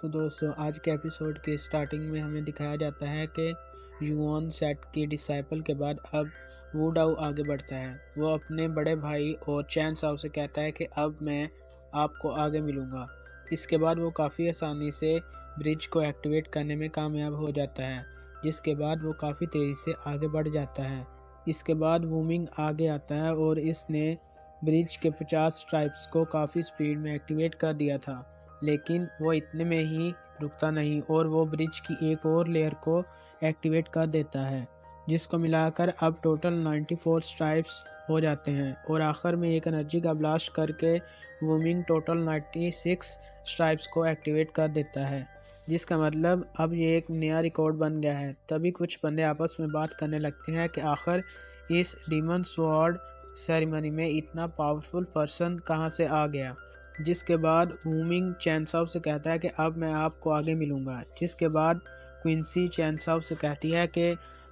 तो दोस्तों आज के एपिसोड के स्टार्टिंग में हमें दिखाया जाता है कि युआन सेट के डिसाइपल के बाद अब वू डाउ आगे बढ़ता है। वो अपने बड़े भाई और चैन साओ से कहता है कि अब मैं आपको आगे मिलूँगा। इसके बाद वो काफ़ी आसानी से ब्रिज को एक्टिवेट करने में कामयाब हो जाता है, जिसके बाद वो काफ़ी तेज़ी से आगे बढ़ जाता है। इसके बाद वूमिंग आगे आता है और इसने ब्रिज के 50 स्ट्राइप्स को काफ़ी स्पीड में एक्टिवेट कर दिया था, लेकिन वो इतने में ही रुकता नहीं और वो ब्रिज की एक और लेयर को एक्टिवेट कर देता है, जिसको मिलाकर अब टोटल 94 स्ट्राइप्स हो जाते हैं और आखिर में एक एनर्जी का ब्लास्ट करके वूमिंग टोटल 96 स्ट्राइप्स को एक्टिवेट कर देता है, जिसका मतलब अब ये एक नया रिकॉर्ड बन गया है। तभी कुछ बंदे आपस में बात करने लगते हैं कि आखिर इस डीमन स्वॉर्ड सेरेमनी में इतना पावरफुल पर्सन कहाँ से आ गया। जिसके बाद वूमिंग चैनसाओ से कहता है कि अब मैं आपको आगे मिलूँगा। जिसके बाद क्विंसी चैनसाओ से कहती है कि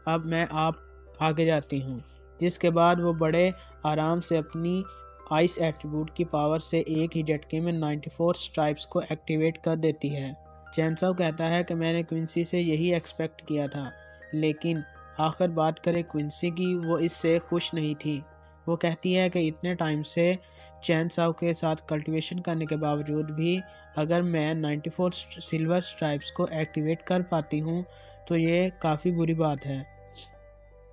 अब मैं आप आगे जाती हूँ। जिसके बाद वो बड़े आराम से अपनी आइस एट्रीब्यूट की पावर से एक ही झटके में 94 स्ट्राइप्स को एक्टिवेट कर देती है। चैनसाओ कहता है कि मैंने क्विंसी से यही एक्सपेक्ट किया था, लेकिन आखिर बात करें क्विंसी की, वो इससे खुश नहीं थी। वो कहती है कि इतने टाइम से चैनसाओ के साथ कल्टीवेशन करने के बावजूद भी अगर मैं 94 सिल्वर स्ट्राइप्स को एक्टिवेट कर पाती हूँ तो ये काफ़ी बुरी बात है।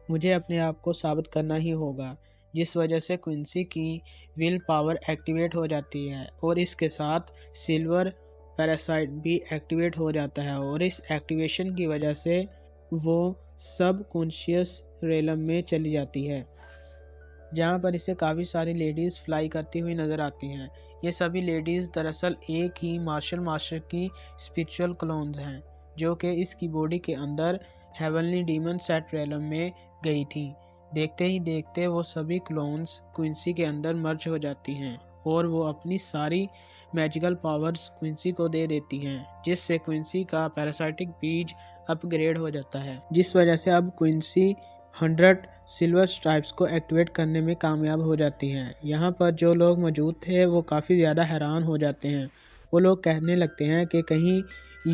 मुझे अपने आप को साबित करना ही होगा। जिस वजह से क्विंसी की विल पावर एक्टिवेट हो जाती है और इसके साथ सिल्वर पैरासाइट भी एक्टिवेट हो जाता है और इस एक्टिवेशन की वजह से वो सब कॉन्शियस रेलम में चली जाती है, जहाँ पर इसे काफ़ी सारी लेडीज़ फ्लाई करती हुई नज़र आती हैं। ये सभी लेडीज़ दरअसल एक ही मार्शल मास्टर की स्पिरिचुअल क्लोन्स हैं, जो कि इसकी बॉडी के अंदर हेवनली डीमन सेट रेलम में गई थी। देखते ही देखते वो सभी क्लोन्स क्विंसी के अंदर मर्ज हो जाती हैं और वो अपनी सारी मैजिकल पावर्स क्विंसी को दे देती हैं, जिससे क्विंसी का पैरासाइटिक बीज अपग्रेड हो जाता है, जिस वजह से अब क्विंसी 100 सिल्वर स्ट्राइप्स को एक्टिवेट करने में कामयाब हो जाती हैं। यहाँ पर जो लोग मौजूद थे वो काफ़ी ज़्यादा हैरान हो जाते हैं। वो लोग कहने लगते हैं कि कहीं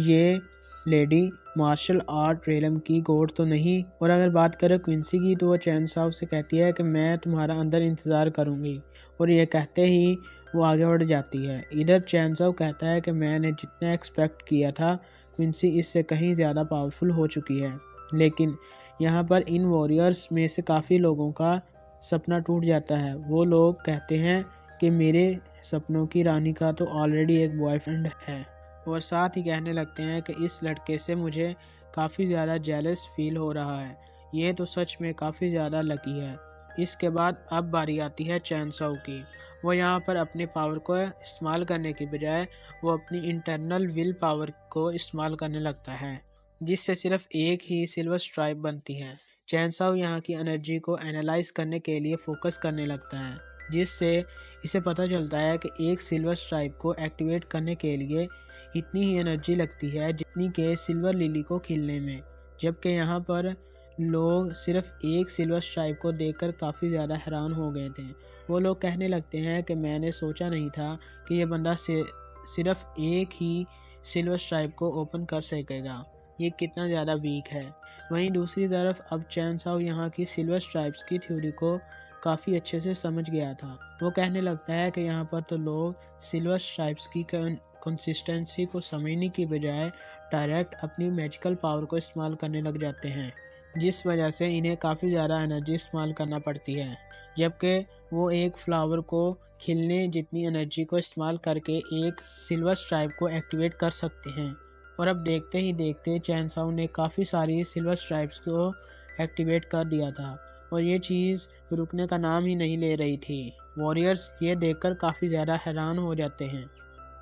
ये लेडी मार्शल आर्ट रेलम की गॉड तो नहीं। और अगर बात करें क्विंसी की तो वो चैनसाओ से कहती है कि मैं तुम्हारा अंदर इंतज़ार करूँगी, और ये कहते ही वो आगे बढ़ जाती है। इधर चैनसाओ कहता है कि मैंने जितना एक्सपेक्ट किया था क्विंसी इससे कहीं ज़्यादा पावरफुल हो चुकी है, लेकिन यहाँ पर इन वॉरियर्स में से काफ़ी लोगों का सपना टूट जाता है। वो लोग कहते हैं कि मेरे सपनों की रानी का तो ऑलरेडी एक बॉयफ्रेंड है, और साथ ही कहने लगते हैं कि इस लड़के से मुझे काफ़ी ज़्यादा जेलस फील हो रहा है। ये तो सच में काफ़ी ज़्यादा लकी है। इसके बाद अब बारी आती है चैनसाओ की। वो यहाँ पर अपनी पावर को इस्तेमाल करने की बजाय वो अपनी इंटरनल विल पावर को इस्तेमाल करने लगता है, जिससे सिर्फ एक ही सिल्वर स्ट्राइप बनती है। चैनसाओ यहाँ की एनर्जी को एनालाइज करने के लिए फोकस करने लगता है, जिससे इसे पता चलता है कि एक सिल्वर स्ट्राइप को एक्टिवेट करने के लिए इतनी ही एनर्जी लगती है जितनी के सिल्वर लिली को खिलने में। जबकि यहाँ पर लोग सिर्फ एक सिल्वर स्ट्राइप को देखकर काफ़ी ज़्यादा हैरान हो गए थे। वो लोग कहने लगते हैं कि मैंने सोचा नहीं था कि ये बंदा सिर्फ एक ही सिल्वर स्ट्राइप को ओपन कर सकेगा। ये कितना ज़्यादा वीक है। वहीं दूसरी तरफ अब चैनसाओ यहाँ की सिल्वर स्ट्राइप्स की थ्योरी को काफ़ी अच्छे से समझ गया था। वो कहने लगता है कि यहाँ पर तो लोग सिल्वर स्ट्राइप्स की कंसिस्टेंसी को समझने की बजाय डायरेक्ट अपनी मैजिकल पावर को इस्तेमाल करने लग जाते हैं, जिस वजह से इन्हें काफ़ी ज़्यादा एनर्जी इस्तेमाल करना पड़ती है, जबकि वो एक फ्लावर को खिलने जितनी एनर्जी को इस्तेमाल करके एक सिल्वर स्ट्राइप को एक्टिवेट कर सकते हैं। और अब देखते ही देखते चैनसाओ ने काफ़ी सारी सिल्वर स्ट्राइप्स को एक्टिवेट कर दिया था और ये चीज़ रुकने का नाम ही नहीं ले रही थी। वॉरियर्स ये देखकर काफ़ी ज़्यादा हैरान हो जाते हैं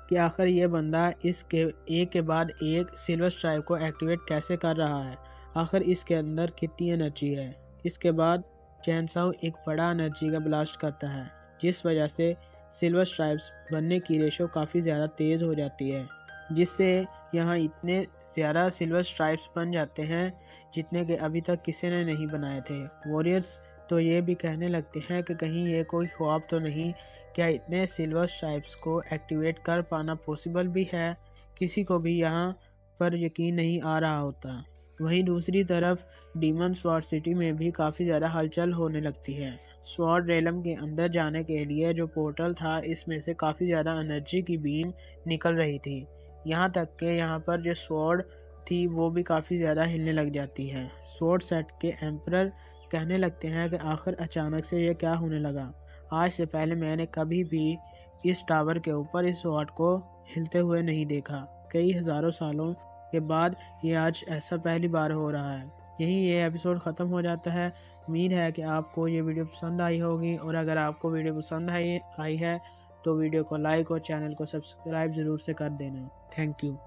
कि आखिर ये बंदा इसके एक के बाद एक सिल्वर स्ट्राइप को एक्टिवेट कैसे कर रहा है, आखिर इसके अंदर कितनी एनर्जी है। इसके बाद चैनसाओ एक बड़ा एनर्जी का ब्लास्ट करता है, जिस वजह से सिल्वर स्ट्राइप्स बनने की रेशो काफ़ी ज़्यादा तेज़ हो जाती है, जिससे यहाँ इतने ज़्यादा सिल्वर स्ट्राइप्स बन जाते हैं जितने के अभी तक किसी ने नहीं बनाए थे। वॉरियर्स तो ये भी कहने लगते हैं कि कहीं ये कोई ख्वाब तो नहीं, क्या इतने सिल्वर स्ट्राइप्स को एक्टिवेट कर पाना पॉसिबल भी है, किसी को भी यहाँ पर यकीन नहीं आ रहा होता। वहीं दूसरी तरफ डीमन स्वॉर्ड सिटी में भी काफ़ी ज़्यादा हलचल होने लगती है। स्वॉर्ड रेलम के अंदर जाने के लिए जो पोर्टल था, इसमें से काफ़ी ज़्यादा एनर्जी की बीम निकल रही थी। यहाँ तक कि यहाँ पर जो स्वॉर्ड थी वो भी काफ़ी ज़्यादा हिलने लग जाती है। स्वॉर्ड सेट के एम्परर कहने लगते हैं कि आखिर अचानक से ये क्या होने लगा। आज से पहले मैंने कभी भी इस टावर के ऊपर इस स्वॉर्ड को हिलते हुए नहीं देखा। कई हज़ारों सालों के बाद ये आज ऐसा पहली बार हो रहा है। यही ये एपिसोड ख़त्म हो जाता है। उम्मीद है कि आपको ये वीडियो पसंद आई होगी, और अगर आपको वीडियो पसंद आई है तो वीडियो को लाइक और चैनल को सब्सक्राइब ज़रूर से कर देना। Thank you.